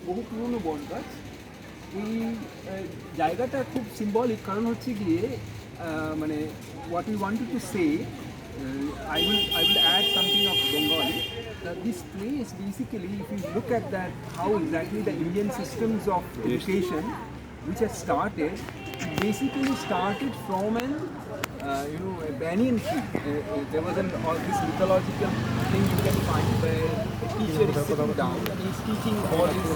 বহু পুরনো বট গাছ। এই জায়গাটা খুব সিম্বলিক, কারণ হচ্ছে গিয়ে মানে what we wanted to say, I will add something of Bengali. This place basically, if you look at that, how exactly the Indian systems of education, which has started, it basically started from an a banyan tree. There was this mythological thing you can find where a teacher is sitting down and he's teaching all his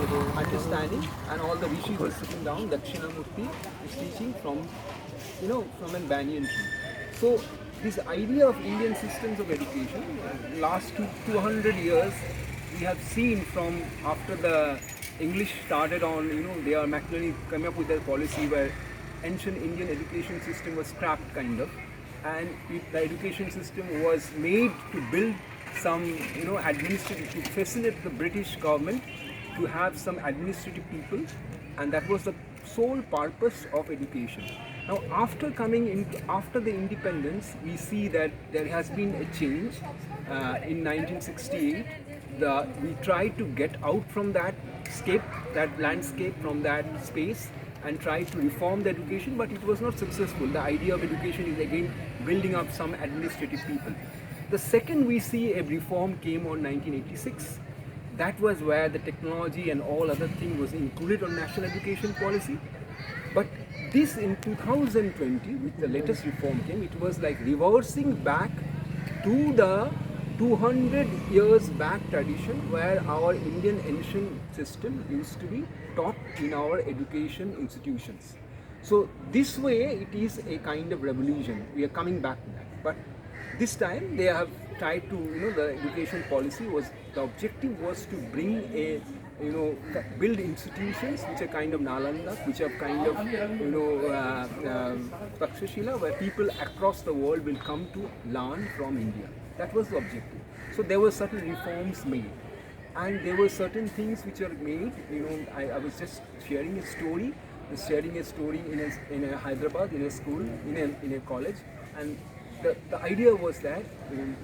understanding, and all the rishis are sitting down. Dakshinamurti is teaching from a banyan tree. So this idea of Indian systems of education, last 200 years, we have seen from after the English started on, they are Macmillan coming up with their policy where ancient Indian education system was scrapped kind of, and the education system was made to build some, administrative, to facilitate the British government to have some administrative people, and that was the sole purpose of education. Now, after the independence, we see that there has been a change. In 1968, we tried to get out from that landscape, from that space, and tried to reform the education, but it was not successful. The idea of education is again building up some administrative people. The second we see a reform came on 1986. That was where the technology and all other things was included on national education policy. But this in 2020, with the latest reform came, it was like reversing back to the 200 years back tradition where our Indian ancient system used to be taught in our education institutions. So this way it is a kind of revolution. We are coming back to that. But this time they have tried to, the education policy was, the objective was to bring a, build institutions which are kind of Nalanda, which are kind of, Takshashila, where people across the world will come to learn from India. That was the objective. So there were certain reforms made, and there were certain things which are made. I was just sharing a story. In a Hyderabad, in a school, in a college, and the idea was that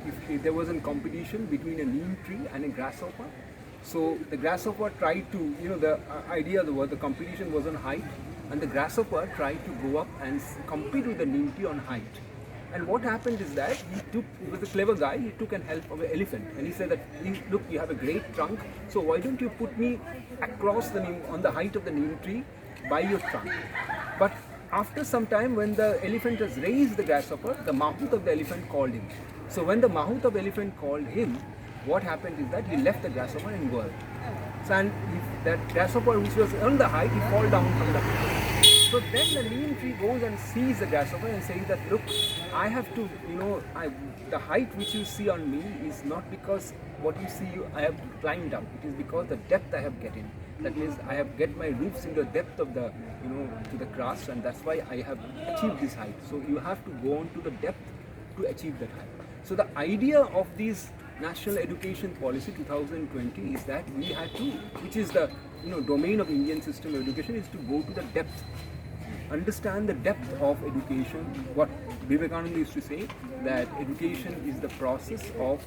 if there was a competition between a neem tree and a grasshopper. So the grasshopper tried to, the competition was on height, and the grasshopper tried to go up and compete with the neem tree on height. And what happened is that he was a clever guy, he took an help of an elephant, and he said that, look, you have a great trunk, so why don't you put me across the neem, on the height of the neem tree by your trunk. But after some time, when the elephant has raised the grasshopper, the mahout of the elephant called him. So when the mahout of the elephant called him, what happened is that he left the grasshopper and go out. So, and if that grasshopper which was on the height, he fall down from the height. So then the neem tree goes and sees the grasshopper and says that, look, I have to, the height which you see on me is not because what you see I have climbed up. It is because the depth I have get in. That means I have get my roots in the depth of the, to the crust, and that's why I have achieved this height. So you have to go on to the depth to achieve that height. So the idea of this National Education Policy 2020 is that we had to, which is the domain of Indian system of education, is to go to the depth, understand the depth of education. What Vivekananda used to say, that education is the process of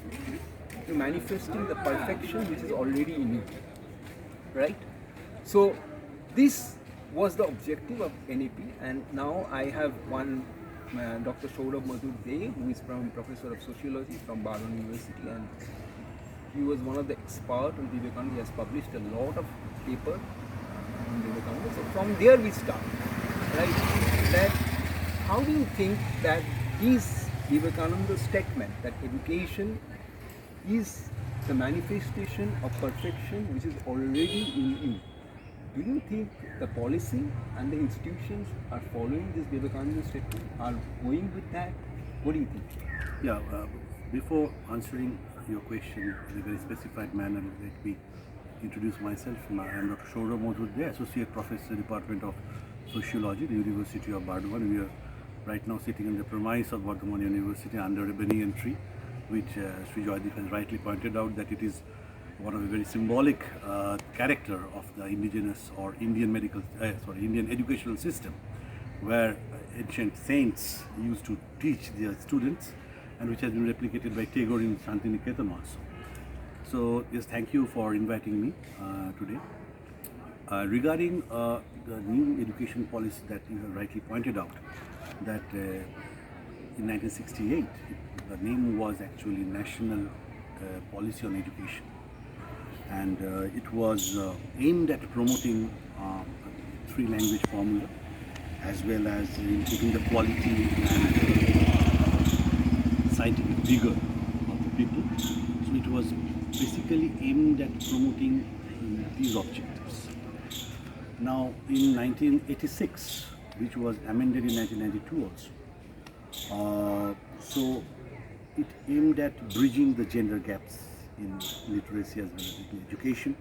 manifesting the perfection which is already in you, right? So this was the objective of NEP, and now I have one Dr. Saurabh Madhur Dey, who is professor of sociology from Baron University, and he was one of the experts on Vivekananda. He has published a lot of paper on Vivekananda. So from there we start, right? That how do you think that is Vivekananda's statement that education is the manifestation of perfection which is already in you? Do you think the policy and the institutions are following this Vivekananda statement, are going with that? What do you think? Yeah, before answering your question in a very specified manner, let me introduce myself. I am Dr. Saurabh Madhur Dey, Associate Professor, Department of Sociology, the University of Bardhaman. We are right now sitting in the premise of Bardhaman University under a banyan tree, which Sri Joydeep has rightly pointed out that it is one of the very symbolic character of the indigenous or Indian Indian educational system, where ancient saints used to teach their students, and which has been replicated by Tagore in Shantiniketan also. So yes, thank you for inviting me today. Regarding the new education policy that you have rightly pointed out, that in 1968, the name was actually National Policy on Education, and it was aimed at promoting three-language formula, as well as improving the quality and scientific vigor of the people. So it was basically aimed at promoting these objectives. Now, in 1986, which was amended in 1992 also, so it aimed at bridging the gender gaps in literacy as well as in education,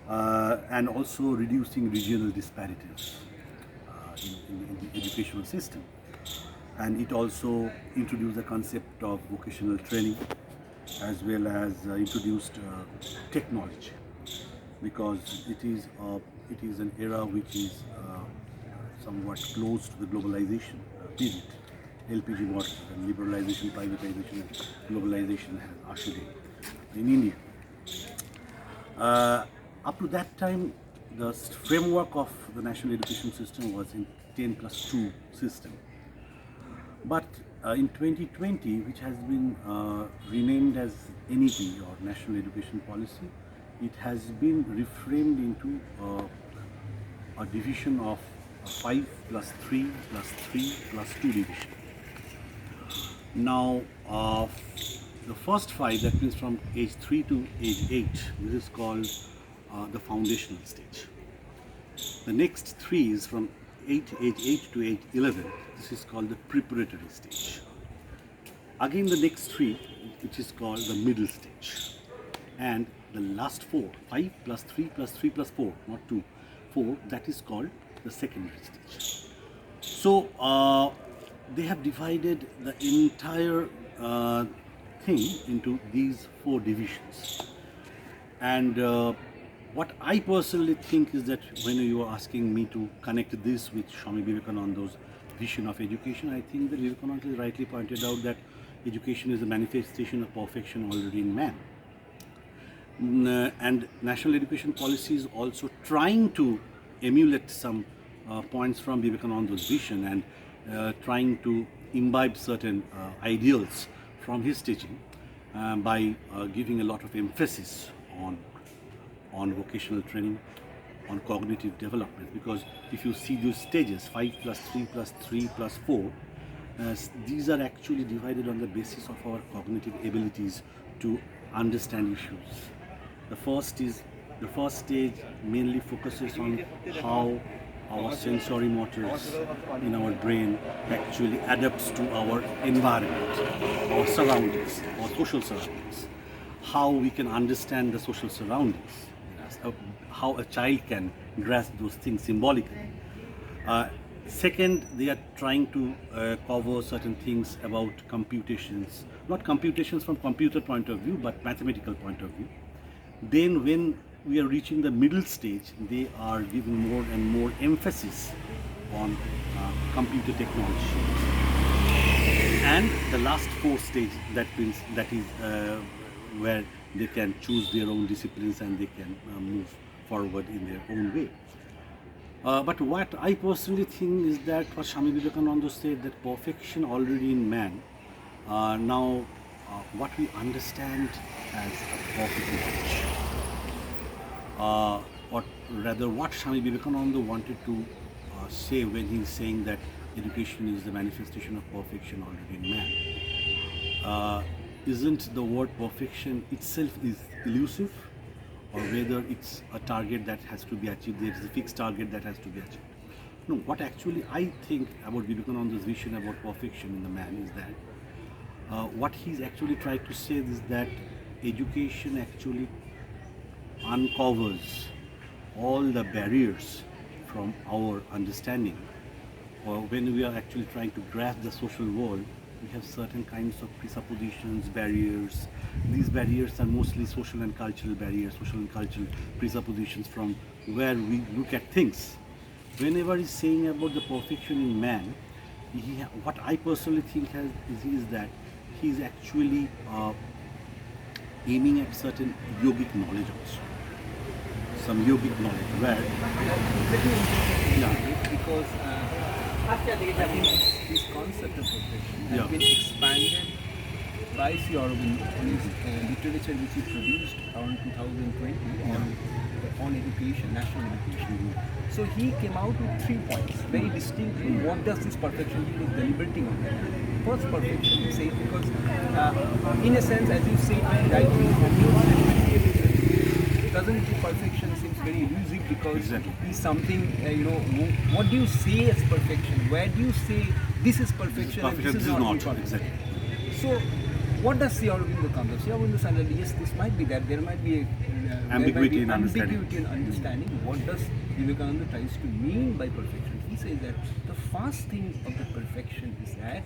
and also reducing regional disparities in the educational system. And it also introduced the concept of vocational training, as well as introduced technology, because it is an era which is somewhat close to the globalization period. LPG model and liberalization, privatization, and globalization has ushered in India. Up to that time, the framework of the national education system was in 10+2 system. But in 2020, which has been renamed as NEP, or National Education Policy, it has been reframed into a division of 5+3+3+2 division. Now, the first 5, that means from age 3 to age 8, this is called the foundational stage. The next 3 is from age 8 to age 11. This is called the preparatory stage. Again, the next 3, which is called the middle stage. And the last 4, 5+3+3+4, not 2, 4, that is called the secondary stage. So, they have divided the entire thing into these 4 divisions. And what I personally think is that when you are asking me to connect this with Swami Vivekananda's vision of education, I think that Vivekananda rightly pointed out that education is a manifestation of perfection already in man. And national education policy is also trying to emulate some points from Vivekananda's vision, and trying to imbibe certain ideals from his teaching by giving a lot of emphasis on vocational training, on cognitive development. Because if you see those stages, 5+3+3+4, these are actually divided on the basis of our cognitive abilities to understand issues. The first stage mainly focuses on how our sensory motors in our brain actually adapts to our environment, our surroundings, our social surroundings, how we can understand the social surroundings, how a child can grasp those things symbolically. Second, they are trying to cover certain things about computations, not computations from computer point of view, but mathematical point of view. Then when we are reaching the middle stage, they are giving more and more emphasis on computer technology. And the last 4 stage, that is where they can choose their own disciplines and they can move forward in their own way. But what I personally think is that what Swami Vivekananda said, that perfection already in man. Now, what we understand as a perfect knowledge, or rather what Swami Vivekananda wanted to say when he's saying that education is the manifestation of perfection already in man. Isn't the word perfection itself is elusive, or whether it's a target that has to be achieved, there is a fixed target that has to be achieved? No, what actually I think about Vivekananda's vision about perfection in the man is that what he's actually tried to say is that education actually uncovers all the barriers from our understanding, or when we are actually trying to grasp the social world, we have certain kinds of presuppositions, barriers. These barriers are mostly social and cultural barriers, social and cultural presuppositions from where we look at things. Whenever he's saying about the perfection in man, what I personally think is that he's actually aiming at certain yogic knowledge also. some yogic knowledge where Let me interpret it because I think this concept of perfection has Yeah. been expanded by Sri Aurobindo in his literature which he produced around 2020 on education, national education. So he came out with 3 points, very distinctly. What does this perfection? He was deliberating on that. First perfection, he said, because in a sense, as you say, rightly, doesn't the perfection seems very elusive because Exactly. is something what do you say as perfection? Where do you say this is perfection and perfection, this is not perfection? exactly. So what does Sri Aurobindo come to? Sri Aurobindo said that yes, this might be that there might be Ambiguity in ambiguity in understanding. What does Vivekananda tries to mean by perfection? He says that the first thing of the perfection is that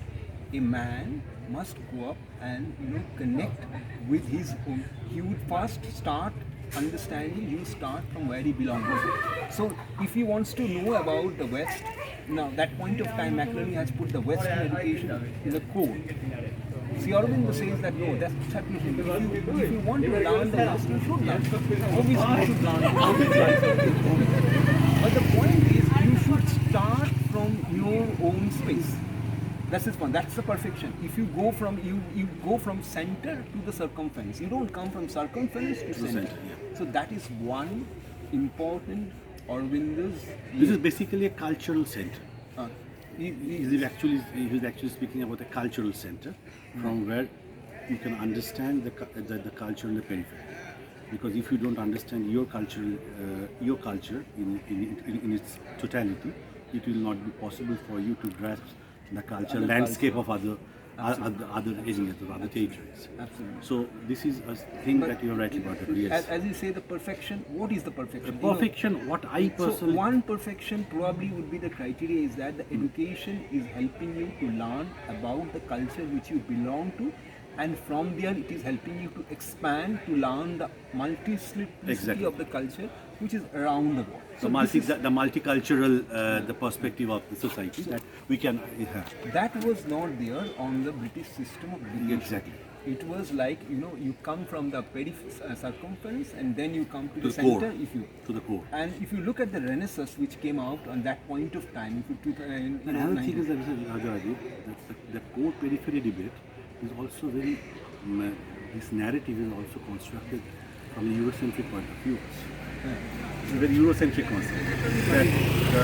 a man must go up and connect with his own. He would first start understanding. He will start from where he belongs. So if he wants to know about the West, now that point of time McLaren has put the Western education in the core. Sri Aurobindo says that no, that's absolutely. If you want to learn the West, you should learn. Obviously, you should learn. But the point is, you should start from your own space. That's his point. That's the perfection. If you go from you go from center to the circumference. You don't come from circumference to center. Yeah. So that is one important Aurobindo's. This is basically a cultural center. Uh, He is actually speaking about a cultural center from where you can understand the culture in the periphery. Because if you don't understand your culture in its totality, it will not be possible for you to grasp the cultural landscape of other areas, of other territories. Absolutely. So this is a thing that you are right about. Yes. As you say, the perfection. What is the perfection? Perfection. What I personally. So one perfection probably would be the criteria is that the education is helping you to learn about the culture which you belong to, and from there it is helping you to expand to learn the multiplicity of the culture which is around the world. So the multicultural the perspective of the society that we can. That was not there on the British system of education. Exactly. It was like you come from the circumference and then you come to the core, center. To the core. And if you look at the Renaissance which came out on that point of time, if you Another thing is that the core periphery debate is also very. This narrative is also constructed from a Eurocentric point of view. It's a very Eurocentric concept that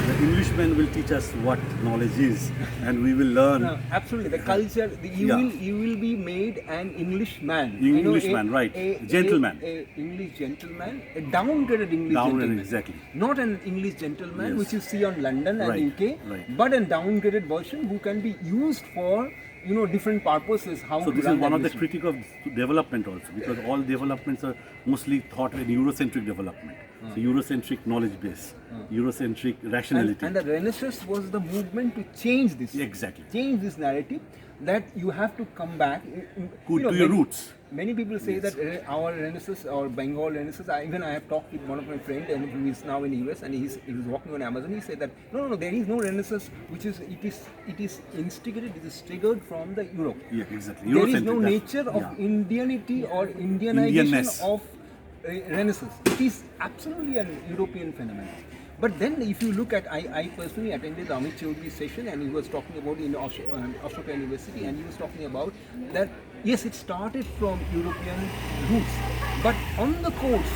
the Englishman will teach us what knowledge is, and we will learn. No, absolutely, the culture. You will be made an Englishman. Englishman, right? Gentleman. A English gentleman, a downgraded English gentleman. Exactly. Not an English gentleman Yes. which you see on London and Right, UK, right. but a downgraded version who can be used for different purposes. So this is one of the critique of development also, because all developments are mostly thought in Eurocentric development. So Eurocentric knowledge base, Eurocentric rationality. And the Renaissance was the movement to change this. Exactly. Change this narrative that you have to come back To your roots. Many people say that our Renaissance or Bengal Renaissance. I have talked with one of my friends and who is now in the US, and he was walking on Amazon. He said that no, there is no Renaissance, which is it is instigated, it is triggered from the Europe. Yeah, exactly. There is no nature of Indianity or Indianization of Renaissance. It is absolutely an European phenomenon. But then if you look at, I personally attended Amit Chaudhary's session, and he was talking about in Ashoka University, and he was talking about that, yes, it started from European roots, but on the course,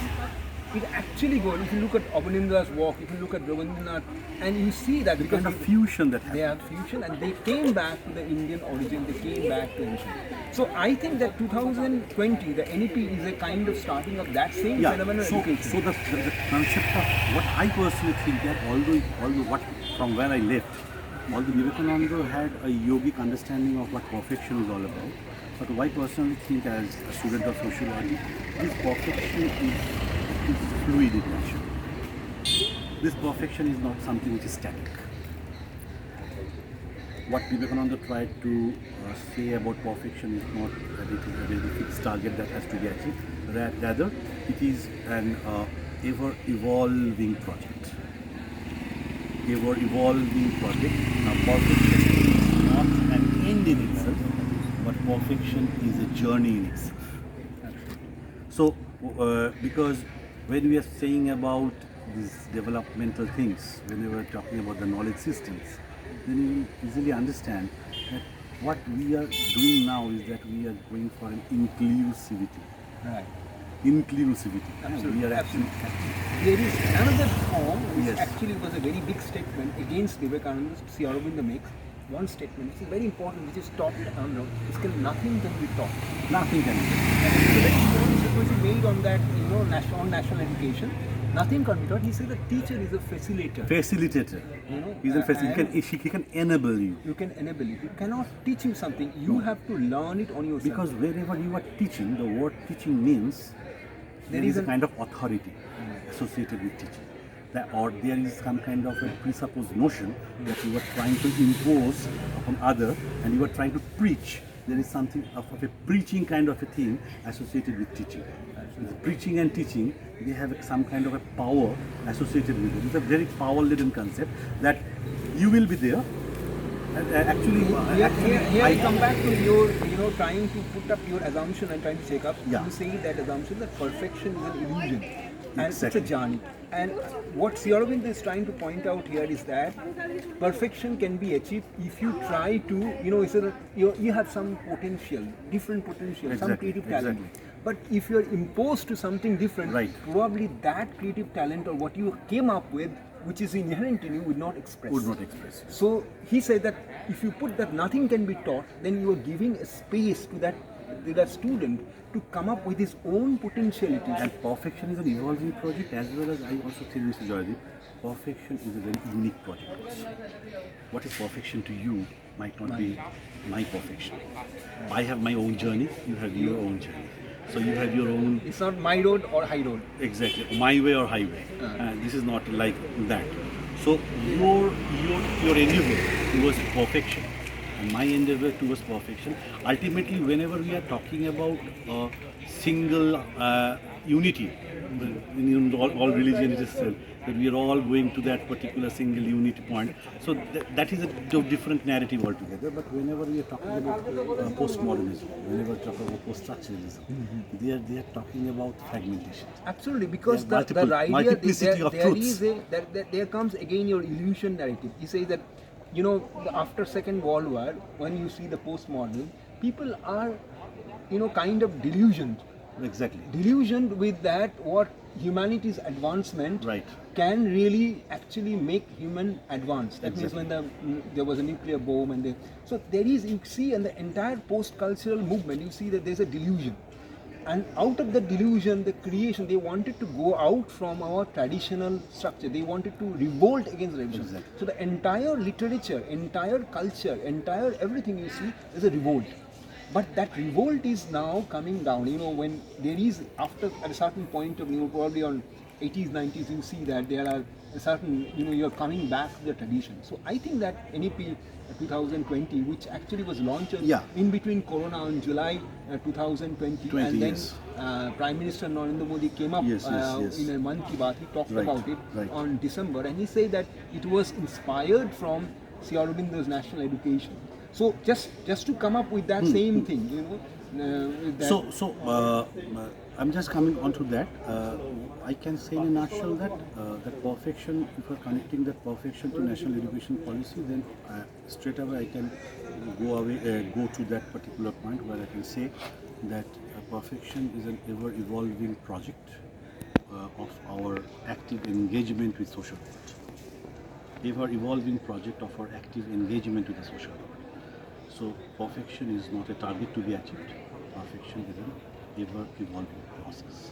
it actually goes, if you look at Abanindra's work, if you look at Rabindranath, and you see that because kind of fusion that they have fusion, and they came back to the Indian origin, they came back to ancient. So I think that 2020, the NEP is a kind of starting of that same phenomenon. So the concept of what I personally think that although what from where I left, although Vivekananda had a yogic understanding of what perfection is all about, but I personally think as a student of sociology, this perfection is fluid in nature. This perfection is not something which is static. What Vivekananda tried to say about perfection is not that it is a very fixed target that has to be achieved. Rather, it is an ever-evolving project. Ever-evolving project. Now, perfection is not an end in itself, but perfection is a journey in itself. So, because when we are saying about these developmental things, when we are talking about the knowledge systems, then you will easily understand that what we are doing now is that we are going for an inclusivity. Right. Inclusivity. Absolutely. We are Absolutely. There is another form which Yes. actually was a very big statement against Vivekananda. Sri Aurobindo makes one statement, which is very important, which is taught nothing can be taught. nothing can be. It's a very important statement he made on that, on national education. Nothing can be taught. He said the teacher is a facilitator. Facilitator. He's a facilitator. He can enable you. You can enable it. You cannot teach him something. You have to learn it on yourself. Because wherever you are teaching, the word teaching means there is a kind of authority associated with teaching. Or there is some kind of a presupposed notion that you are trying to impose upon other, and you are trying to preach. There is something of a preaching kind of a thing associated with teaching. With preaching and teaching, they have some kind of a power associated with it. It's a very power-laden concept that you will be there. Here I come back to your, trying to put up your assumption and trying to shake up. Yeah. You say that assumption that perfection is an illusion. And Exactly. it's a journey. And what Sri Aurobindo is trying to point out here is that perfection can be achieved if you try to, you have some potential, different potential, some Exactly, creative talent. exactly. But if you're imposed to something different, Right. probably that creative talent or what you came up with, which is inherent in you, would not express. Would not express. So he said that if you put that nothing can be taught, then you are giving a space to that student to come up with his own potentiality. And perfection is an evolving project, as well as I also tell you, Mr. Joydeep, perfection is a very unique project also. What is perfection to you might not be my perfection. I have my own journey, you have your own journey. So you have your own. It's not my road or high road. Exactly, my way or highway. This is not like that. So your endeavor towards perfection and my endeavor towards perfection. Ultimately, whenever we are talking about single unity, in all religion it is said that we are all going to that particular single unity point. So that is a different narrative altogether. But whenever we are talking about postmodernism, whenever we talk about post-structuralism, they are talking about fragmentation. Absolutely, because Yeah, the idea multiplicity of truths. there comes again your illusion narrative. He says that after Second World War, when you see the postmodern, people are kind of delusioned. Exactly. Delusioned with that what humanity's advancement Right. can really actually make human advance. That Exactly. means when there was a nuclear bomb so there is, you see, in the entire post-cultural movement, you see that there's a delusion. And out of the delusion, the creation, they wanted to go out from our traditional structure. They wanted to revolt against religion. Exactly. So the entire literature, entire culture, entire everything you see is a revolt. But that revolt is now coming down. When there is, after at a certain point of probably on 80s, 90s, you see that there are a certain, you're coming back to the tradition. So I think that NEP 2020, which actually was launched in between Corona in July 2020, and then Prime Minister Narendra Modi came up in a Mann Ki Baat. He talked about it on December, and he said that it was inspired from Sri Aurobindo's national education. So just to come up with that same thing, with that. I'm just coming on to that. I can say in a nutshell that that perfection, if we're connecting that perfection to national education policy, then straight away I can go to that particular point where I can say that perfection is an ever-evolving project of our active engagement with social world. Ever-evolving project of our active engagement with the social world. So perfection is not a target to be achieved. Perfection is an ever-evolving process.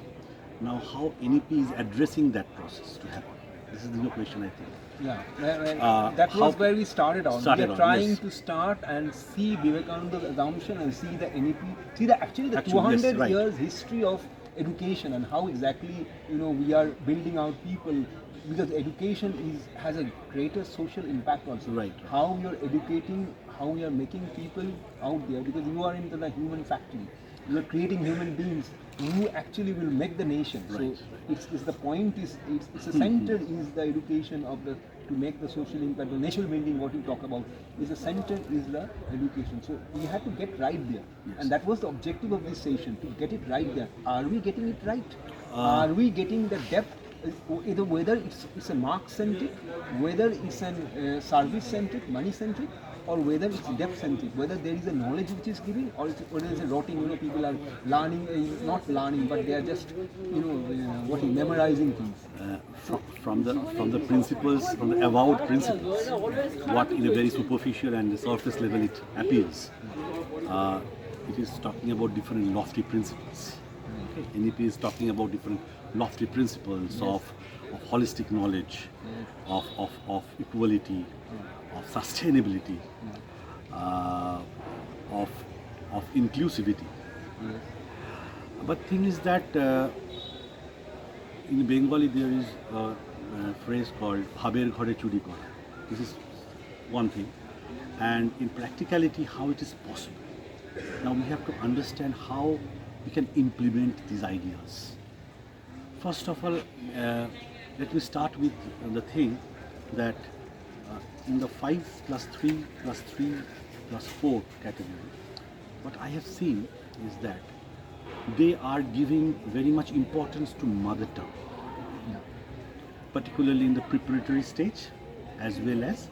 Now, how NEP is addressing that process to happen? This is the question, I think. Yeah, that was where we started on. We are trying to start and see Vivekananda's assumption and see the NEP, see the 200 years history of education and how exactly we are building out people. Because education has a greater social impact also. Right. How you're educating, how you're making people out there, because you are into the human factory. You are creating human beings who actually will make the nation. Right. So it's the point is it's the center is the education of the to make the social impact. The national building, what you talk about, is the center is the education. So we had to get right there, and that was the objective of this session, to get it right there. Are we getting it right? Are we getting the depth? Either whether it's a mark centric, whether it's an service centric, money centric, or whether it's depth centric, whether there is a knowledge which is given, or whether it's a rotting. People are learning, not learning, but they are just memorizing things. From the principles, from the avowed principles, what in a very superficial and the surface level it appears, it is talking about different lofty principles. NEP is talking about different lofty principles of holistic knowledge, of equality, of sustainability, of inclusivity. But thing is that in Bengali there is a phrase called "bhaber ghore churi kora." This is one thing, and in practicality, how it is possible. Now we have to understand how we can implement these ideas. First of all, let me start with the thing that in the 5+3+3+4 category, what I have seen is that they are giving very much importance to mother tongue, particularly in the preparatory stage as well as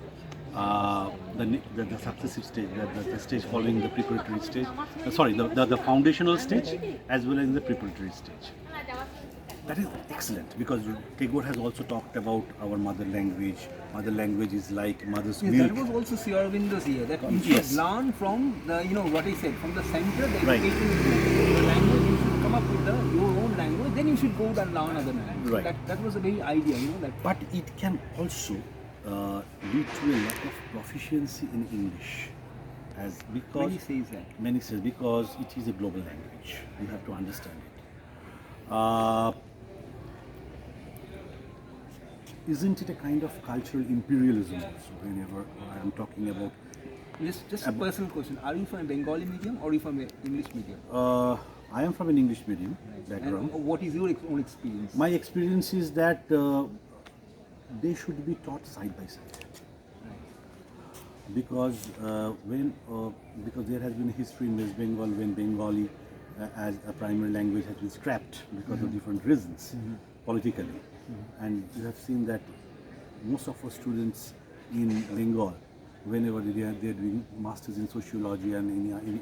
the successive stage, the stage following the preparatory stage, the foundational stage as well as in the preparatory stage. That is excellent because Tagore has also talked about our mother language. Mother language is like mother's milk. That was also Sri Aurobindo's here, that you Yes. should learn from the, what he said, from the center, the Right. education is good. The language, you should come up with your own language, then you should go and learn other language. Right. That was a very idea, that. But it can also lead to a lack of proficiency in English, because Many says that. many says because it is a global language. You have to understand it. Isn't it a kind of cultural imperialism also? Whenever I am talking about, Just a personal question. Are you from a Bengali medium or are you from an English medium? I am from an English medium background. And what is your own experience? My experience is that they should be taught side by side. Because because there has been a history in West Bengal when Bengali as a primary language has been scrapped because of different reasons politically, and you have seen that most of our students in Bengal, whenever they are doing masters in sociology and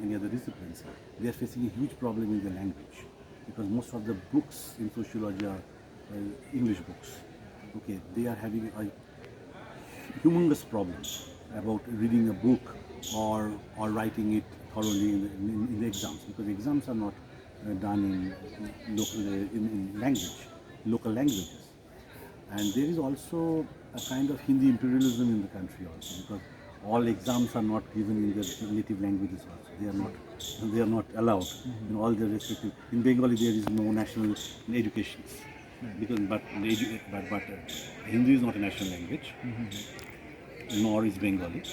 any other disciplines, they are facing a huge problem in the language because most of the books in sociology are English books. Okay, they are having a humongous problem about reading a book or writing it thoroughly in the exams, because exams are not done in local languages. And there is also a kind of Hindi imperialism in the country also, because all exams are not given in their native languages also. They are not allowed in all their respective. In Bengali there is no national education, because but Hindi is not a national language. Nor is Bengali.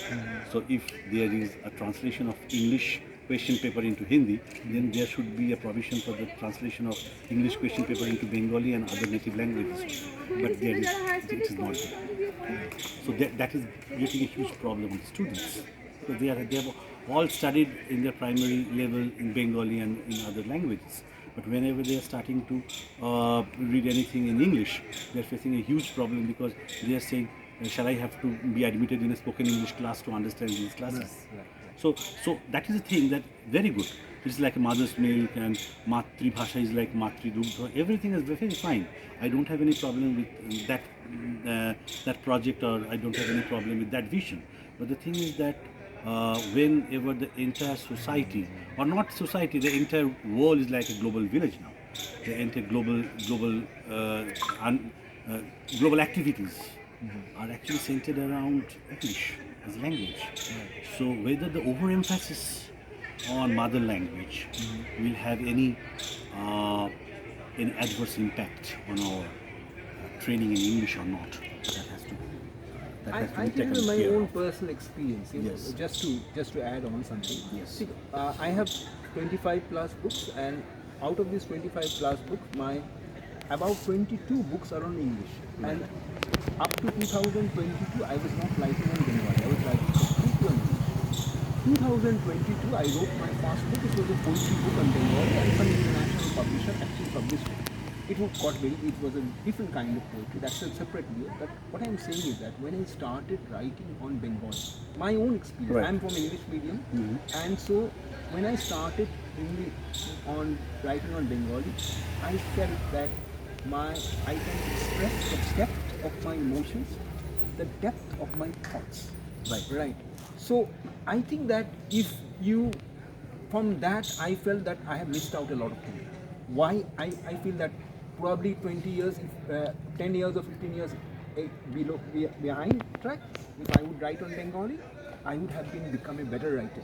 So if there is a translation of English question paper into Hindi, then there should be a provision for the translation of English question paper into Bengali and other native languages. But it is not there. So that is getting a huge problem with students. Because they have all studied in their primary level in Bengali and in other languages. But whenever they are starting to read anything in English, they are facing a huge problem because they are saying, shall I have to be admitted in a spoken English class to understand these classes? Right. So that is a thing that very good. It's like a mother's milk, and Matri Bhasha is like Matri Dugdha. Everything is very fine. I don't have any problem with that project, or I don't have any problem with that vision. But the thing is that whenever the entire society, or not society, the entire world is like a global village now. The entire global activities are actually centered around English as language. So whether the overemphasis on mother language will have any adverse impact on our training in English or not, I be tell taken you my care own of. personal experience. Yes. Just to add on something. Yes. See, I have 25 plus books, and out of these 25 plus books, about 22 books are on English. And up to 2022, I was not writing on Bengali. I was writing completely on English. 2022, I wrote my first book. It was a poetry book on Bengali, and some international publisher actually published it. it was a different kind of poetry. That's a separate video. But what I'm saying is that when I started writing on Bengali, my own experience, Right. I'm from English medium, and so when I started writing on Bengali, I felt that I can express the depth of my emotions, the depth of my thoughts. Right. So I think that if you, from that, I felt that I have missed out a lot of things. Why I feel that probably 20 years, 10 years or 15 years behind track, if I would write on Bengali, I would have become a better writer.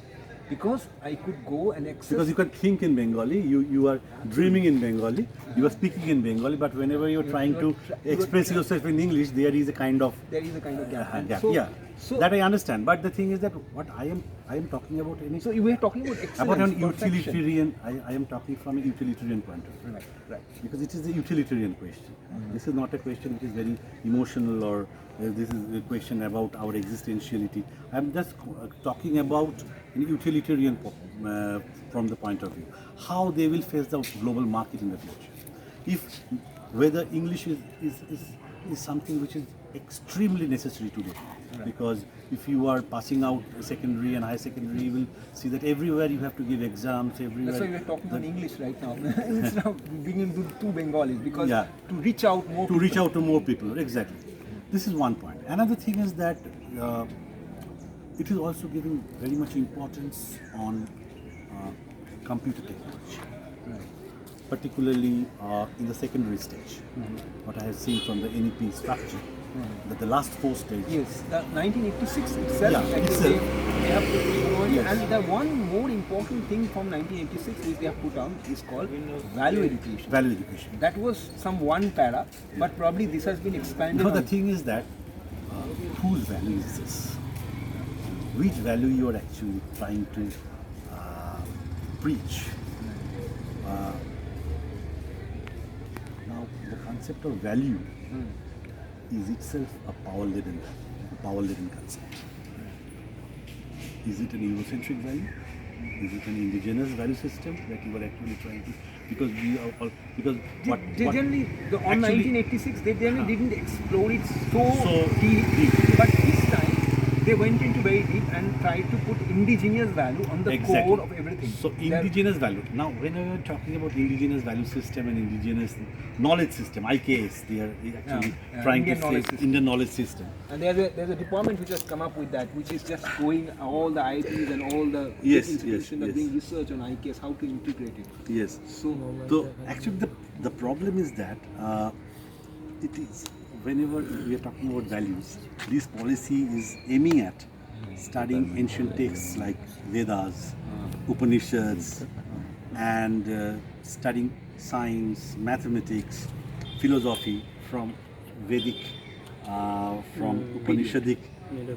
Because I could go and access. Because you can think in Bengali, you are dreaming in Bengali, you are speaking in Bengali, but whenever you're trying to express yourself in English, there is a kind of gap. And gap. so, So that I understand. But the thing is that what I am talking about So you were talking about excellence, an perfection. utilitarian. I am talking from a utilitarian point of view. Right. Because it is a utilitarian question. This is not a question which is very emotional or this is a question about our existentiality. I am just talking about an utilitarian from the point of view. How they will face the global market in the future. Whether English is something which is extremely necessary today. Right. Because if you are passing out secondary and high secondary, you will see that everywhere you have to give exams. Everywhere. That's why we are talking on English right now instead of being into two Bengalis, because to reach out more. To reach out to more people, exactly. This is one point. Another thing is that it is also giving very much importance on computer technology. Right. Particularly in the secondary stage. What I have seen from the NEP structure, that the last 4 stages. Yes, the 1986 itself. Yeah, itself. They have put technology, Yes. and the one more important thing from 1986 which they have put on is called value education. Value education. That was some one para, but probably this has been expanded. Now the on. thing is that whose value is this? Which value you are actually trying to preach? Now the concept of value is itself a power-laden concept. Is it an Eurocentric value? Is it an indigenous value system that you are actually trying to? Because we are all, because what Generally, on actually, 1986, they generally didn't explore it so deep. deep. But this time, they went into very deep and tried to put indigenous value on the core of everything. So indigenous value. Now, when we are talking about indigenous value system and indigenous knowledge system, IKS, they are actually trying Indian to say Indian knowledge system. And there's a department which has come up with that, which is just going all the ITs and all the institutions are doing research on IKS, how to integrate it. Yes. So actually, the problem is that it is. Whenever we are talking about values, this policy is aiming at studying ancient texts like Vedas, Upanishads, and studying science, mathematics, philosophy from Vedic, from Upanishadic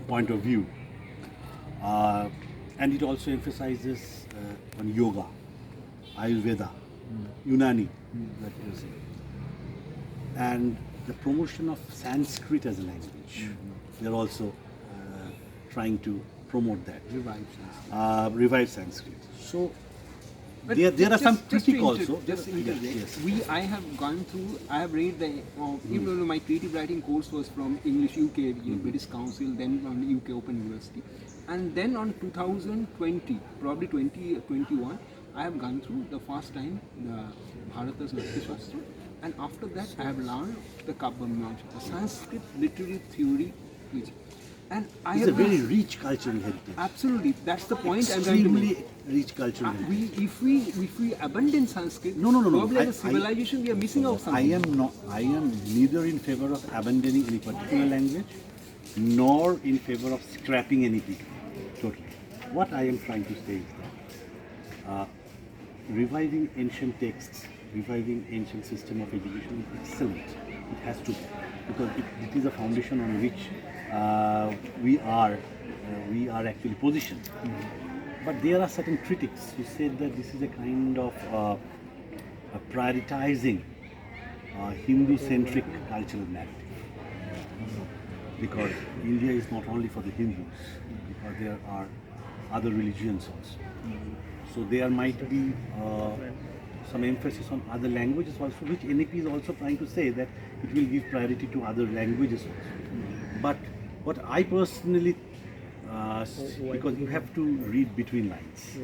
point of view. And it also emphasizes on yoga, Ayurveda, Unani, that is, and the promotion of Sanskrit as a language. They are also trying to promote that. Revive Sanskrit. So there are some critiques also. I have gone through, I have read even though my creative writing course was from English UK, British Council, then from the UK Open University. And then on 2020, probably 2021, I have gone through the first time the Bharata's Natya Shastra. And after that, I have learned the Kabbamyanja, the Sanskrit literary theory, It's a very rich cultural heritage. Absolutely, that's the point I'm trying to make. Extremely rich cultural heritage. If we abandon Sanskrit, No. probably as a civilization we are missing out something. I am neither in favor of abandoning any particular language, nor in favor of scrapping any people. Totally. What I am trying to say is that reviving ancient texts, reviving ancient system of education is excellent. It has to be, because it is a foundation on which we are actually positioned. But there are certain critics who said that this is a kind of prioritizing Hindu-centric cultural narrative. Because India is not only for the Hindus, because there are other religions also. So there might be some emphasis on other languages also, which NEP is also trying to say that it will give priority to other languages also. But what I personally, because you have to read between lines.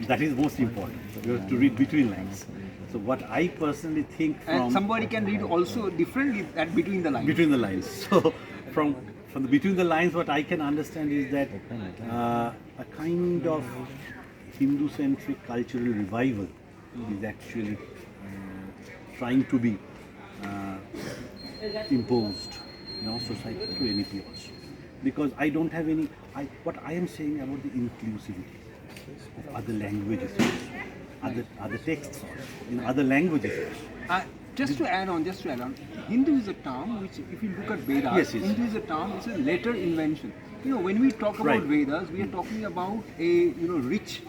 That is most important. You have to read between lines. So what I personally think from... And somebody can read also differently at between the lines. Between the lines. So from the between the lines, what I can understand is that a kind of Hindu-centric cultural revival is actually trying to be imposed in our society through NEP also. Because I don't have any, what I am saying about the inclusivity of other languages also, other texts also, in other languages also. Just to add on, Hindu is a term which, if you look at Vedas, Yes, yes. Hindu is a term, it's a later invention. You know, when we talk about Right. Vedas, we are talking about a rich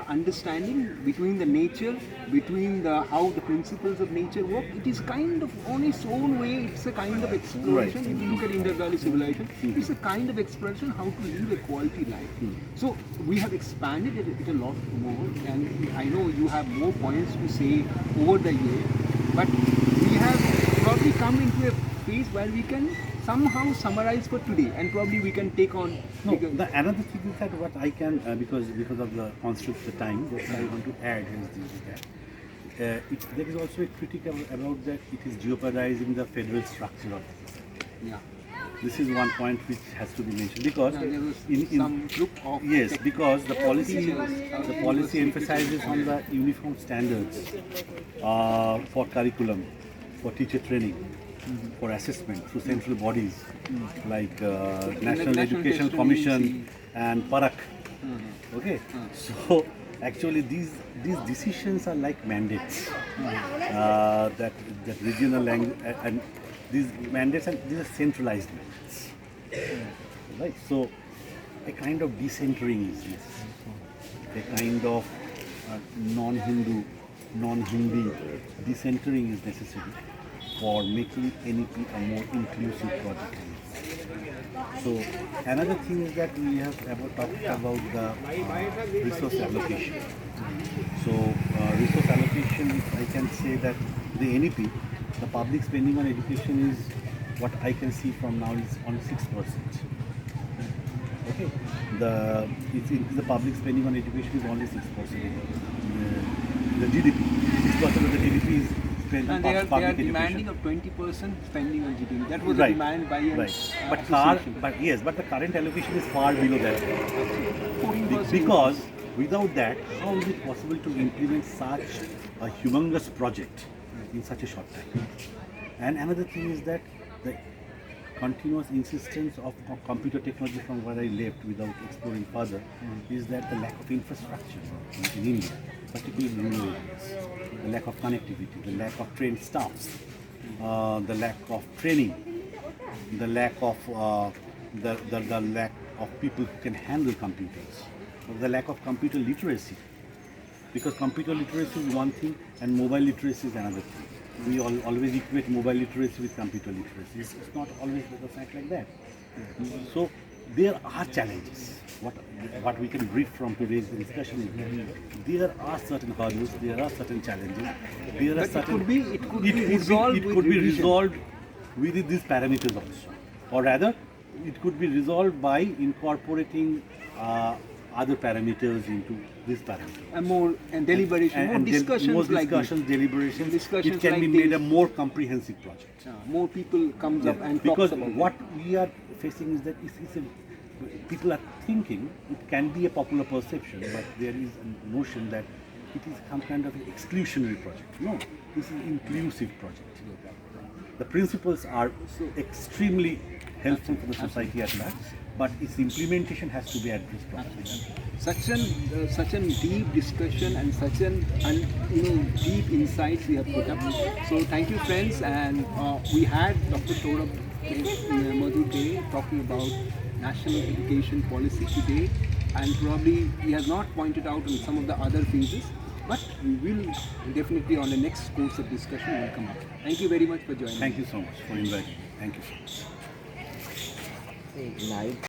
understanding between the nature, between how the principles of nature work. It is kind of on its own way. It's a kind of exploration. Right. If you look at Indus Valley civilization, it's a kind of exploration how to live a quality life. So we have expanded it a lot more, and I know you have more points to say over the year, but we have probably come into a phase where we can somehow summarize for today, and probably we can take on. No, another thing is that what I can, because of the constraint of the time, what I want to add is that there is also a critique about that it is jeopardizing the federal structure of the system. Yeah. This is one point which has to be mentioned because There was some group of yes, because the policy teachers, emphasizes on the uniform standards for curriculum, for teacher training, for assessment through central bodies like National Education Commission and Parak. Okay, so actually these decisions are like mandates that regional language and these mandates, and these are centralized mandates. Right, so a kind of decentering is necessary. A kind of non-Hindu, non-Hindi decentering is necessary for making NEP a more inclusive project. So another thing is that we have talked about the resource allocation. So resource allocation, I can say that the NEP, the public spending on education is, what I can see from now, is on 6%. Okay, the public spending on education is only 6%. The GDP, 6% of the GDP is spent on and they are public demanding education. of 20% spending on GDP. That was a Right. demand by an Right, association. but the current allocation is far below that. 14%. Because without that, how is it possible to implement such a humongous project in such a short time? And another thing is that the continuous insistence of computer technology, from where I left without exploring further, is that the lack of infrastructure in India, particularly in rural areas, the lack of connectivity, the lack of trained staffs, the lack of training, the lack of the lack of people who can handle computers, the lack of computer literacy. Because computer literacy is one thing and mobile literacy is another thing. We always equate mobile literacy with computer literacy. It's not always the fact like that. So there are challenges. What we can brief from today's discussion is that there are certain hurdles, there are certain challenges, there are But certain. it could be resolved it with could be revision. resolved with these parameters also, or rather, it could be resolved by incorporating other parameters into these parameters. And more deliberation, more discussions like this. Deliberations. Discussions It can like be made this. a more comprehensive project. More people comes up and Because talks about what it. we are facing is that people are thinking it can be a popular perception, but there is a notion that it is some kind of an exclusionary project. No, this is an inclusive project. The principles are extremely helpful for the society at large, but its implementation has to be addressed properly. Such a deep discussion and such an deep insights we have put up. So thank you, friends, and we had Dr. Saurabh Madhu Day talking about national education policy today, and probably he has not pointed out on some of the other phases, but we will definitely on the next course of discussion will come up. Thank you very much for joining. Thank you so much for inviting me. Thank you so much. Live.